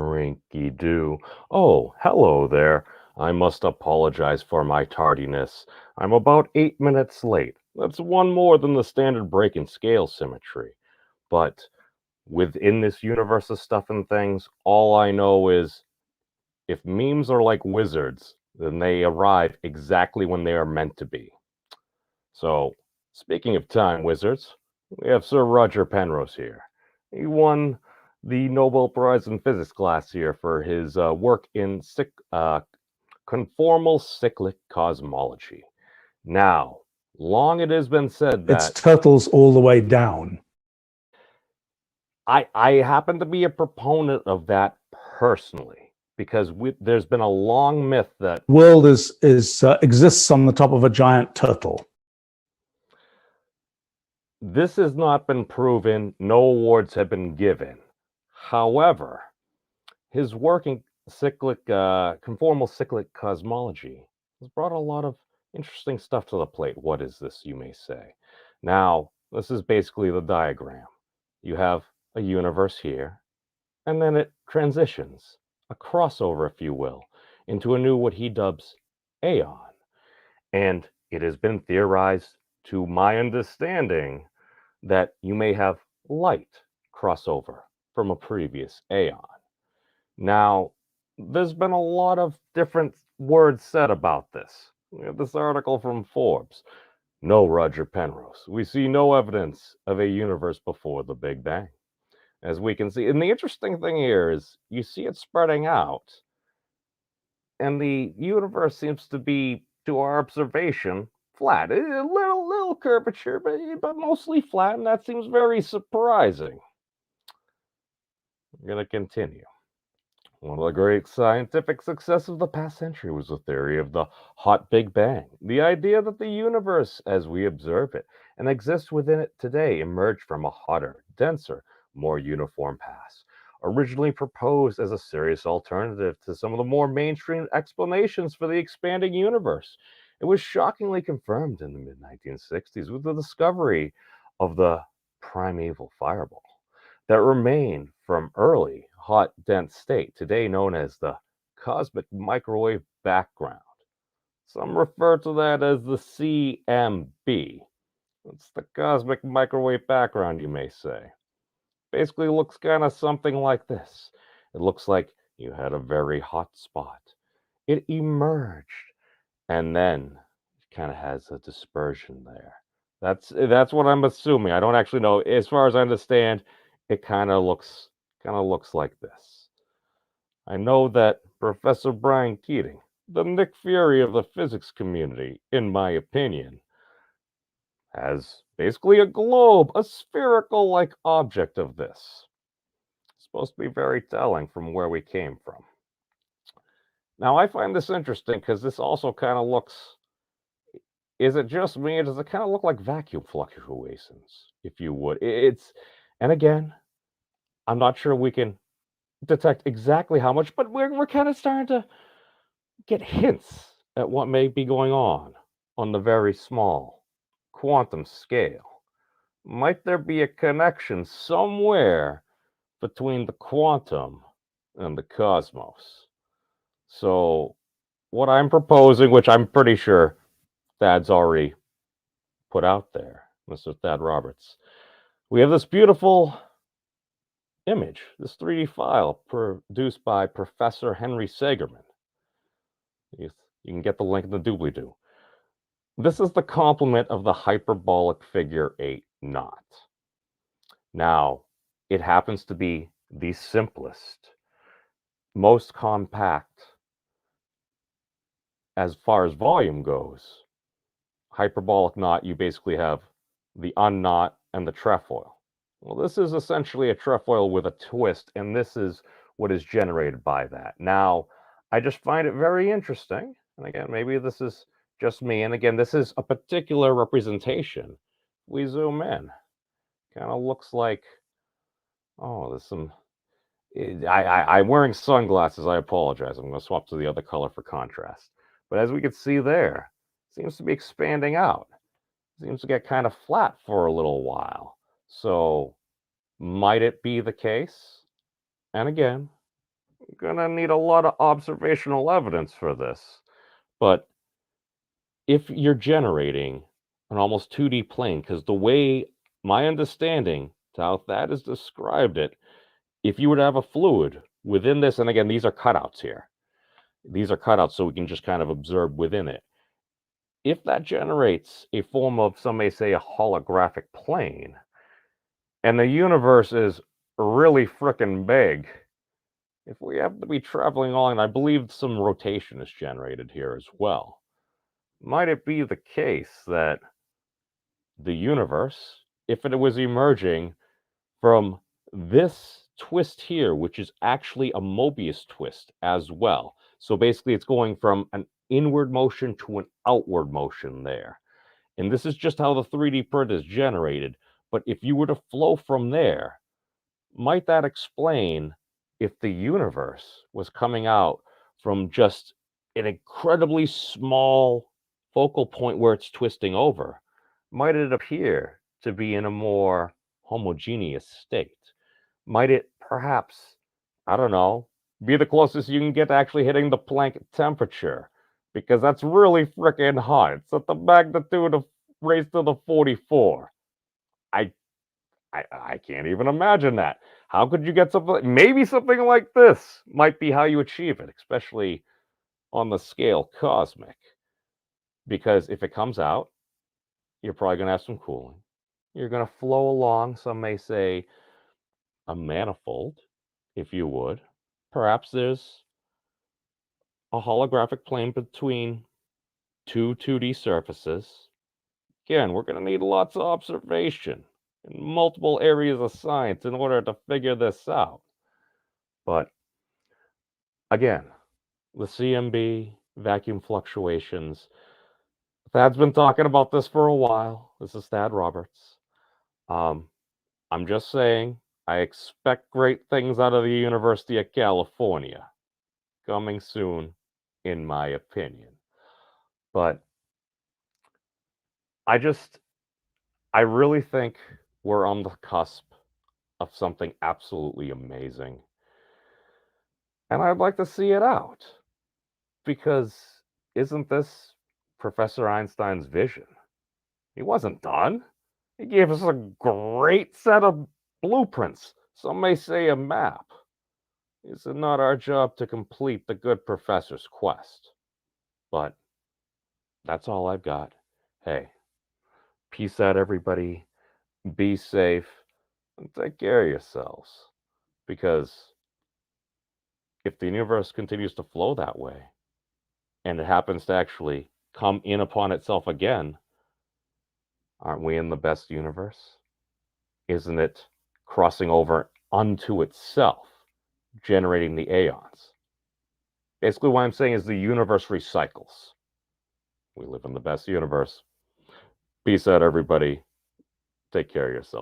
Rinky-doo. Oh, hello there. I must apologize for my tardiness. I'm about 8 minutes late. That's one more than the standard break in scale symmetry. But within this universe of stuff and things, all I know is if memes are like wizards, then they arrive exactly when they are meant to be. So, speaking of time wizards, we have Sir Roger Penrose here. He won the Nobel Prize in Physics last year for his work in conformal cyclic cosmology. Now, long it has been said It's that turtles all the way down. I happen to be a proponent of that personally because there's been a long myth that The world exists on the top of a giant turtle. this has not been proven, no awards have been given. However, his work in conformal cyclic cosmology has brought a lot of interesting stuff to the plate. What is this, you may say? Now, this is basically the diagram. You have a universe here, and then it transitions, a crossover, if you will, into a new what he dubs aeon. And it has been theorized, to my understanding, that you may have light crossover from a previous aeon. Now, there's been a lot of different words said about this. We have this article from Forbes. No, Roger Penrose. We see no evidence of a universe before the Big Bang. As we can see, and the interesting thing here is you see it spreading out, and the universe seems to be, to our observation, flat. A little curvature, but mostly flat, and that seems very surprising. I'm going to continue. One of the great scientific successes of the past century was the theory of the hot Big Bang. The idea that the universe, as we observe it and exist within it today, emerged from a hotter, denser, more uniform past. Originally proposed as a serious alternative to some of the more mainstream explanations for the expanding universe, it was shockingly confirmed in the mid 1960s with the discovery of the primeval fireball that remained from early hot dense state, today known as the cosmic microwave background. Some refer to that as the CMB. It's the cosmic microwave background, you may say. Basically looks kind of something like this. It looks like you had a very hot spot. It emerged, and then it kind of has a dispersion there. That's what I'm assuming. I don't actually know. As far as I understand, it kind of looks like this. I know that Professor Brian Keating, the Nick Fury of the physics community, in my opinion, has basically a globe, a spherical like object of this. It's supposed to be very telling from where we came from. Now, I find this interesting because this also kind of looks. Is it just me, or does it kind of look like vacuum fluctuations, if you would? And again, I'm not sure we can detect exactly how much, but we're kind of starting to get hints at what may be going on the very small quantum scale. Might there be a connection somewhere between the quantum and the cosmos? So, what I'm proposing, which I'm pretty sure Thad's already put out there, Mr. Thad Roberts, we have this beautiful image, this 3D file produced by Professor Henry Sagerman. You, you can get the link in the doobly-doo. This is the complement of the hyperbolic figure 8 knot. Now, it happens to be the simplest, most compact as far as volume goes. Hyperbolic knot, you basically have the unknot and the trefoil. Well, this is essentially a trefoil with a twist, and this is what is generated by that. Now, I just find it very interesting, and again, maybe this is just me, and again, this is a particular representation. We zoom in, kind of looks like, oh, there's some. I'm wearing sunglasses. I apologize. I'm going to swap to the other color for contrast. But as we can see there, it seems to be expanding out. It seems to get kind of flat for a little while. So, might it be the case? And again, gonna need a lot of observational evidence for this. But if you're generating an almost 2D plane, because the way my understanding to how Thad has described it, if you were to have a fluid within this, and again, these are cutouts here. These are cutouts so we can just kind of observe within it. If that generates a form of, some may say, a holographic plane, and the universe is really frickin' big, if we have to be traveling along, I believe some rotation is generated here as well. Might it be the case that the universe, if it was emerging from this twist here, which is actually a Mobius twist as well? So basically, it's going from an inward motion to an outward motion there. And this is just how the 3D print is generated. But if you were to flow from there, might that explain if the universe was coming out from just an incredibly small focal point where it's twisting over? Might it appear to be in a more homogeneous state? Might it perhaps, I don't know, be the closest you can get to actually hitting the Planck temperature? Because that's really freaking hot. It's at the magnitude of raised to the 44. I can't even imagine that. How could you get something? Maybe something like this might be how you achieve it, especially on the scale cosmic. Because if it comes out, you're probably going to have some cooling. You're going to flow along, some may say, a manifold, if you would. Perhaps there's a holographic plane between two 2D surfaces. Again, we're going to need lots of observation in multiple areas of science in order to figure this out. But again, the CMB, vacuum fluctuations. Thad's been talking about this for a while. This is Thad Roberts. I'm just saying, I expect great things out of the University of California coming soon, in my opinion. But I really think we're on the cusp of something absolutely amazing. And I'd like to see it out. Because isn't this Professor Einstein's vision? He wasn't done. He gave us a great set of blueprints. Some may say a map. Is it not our job to complete the good professor's quest? But that's all I've got. Hey, peace out, everybody. Be safe and take care of yourselves. Because if the universe continues to flow that way, and it happens to actually come in upon itself again, aren't we in the best universe? Isn't it crossing over unto itself, generating the aeons? Basically, what I'm saying is the universe recycles. We live in the best universe. Peace out, everybody. Take care of yourself.